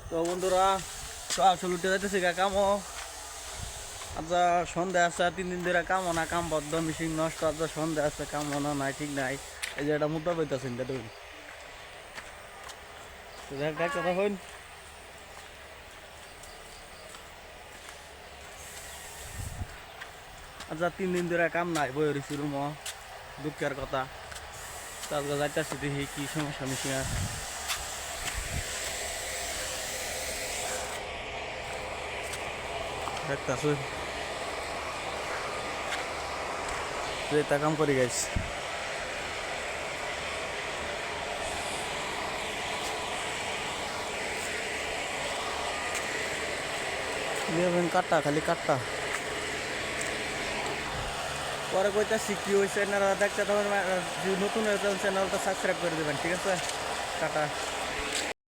তো বন্ধুরা তো আসলে উঠে যাইতেছি কামও আচ্ছা সন্ধ্যা আছে 3 দিন ধরে কামও না কাম বদ্ধ মেশিন নষ্ট আচ্ছা সন্ধ্যা আছে কামও না নাই ঠিক নাই এই যে এটা মুদ্রা পাইতেছেন দেখুন তো দেখ কথা হইন আচ্ছা 3 দিন ধরে কাম নাই বই রয়েছি রুম দুঃখের কথা তারপর যাইতেছি দেখি কি সমস্যা মেশিন দেখতেছি এটা কাম করে গেছি কাটটা খালি কাটটা পরে কইতাছি কি হয়েছে আপনারা দেখতে তখন নতুন চ্যানেলটা সাবস্ক্রাইব করে দেবেন ঠিক আছে টাটা।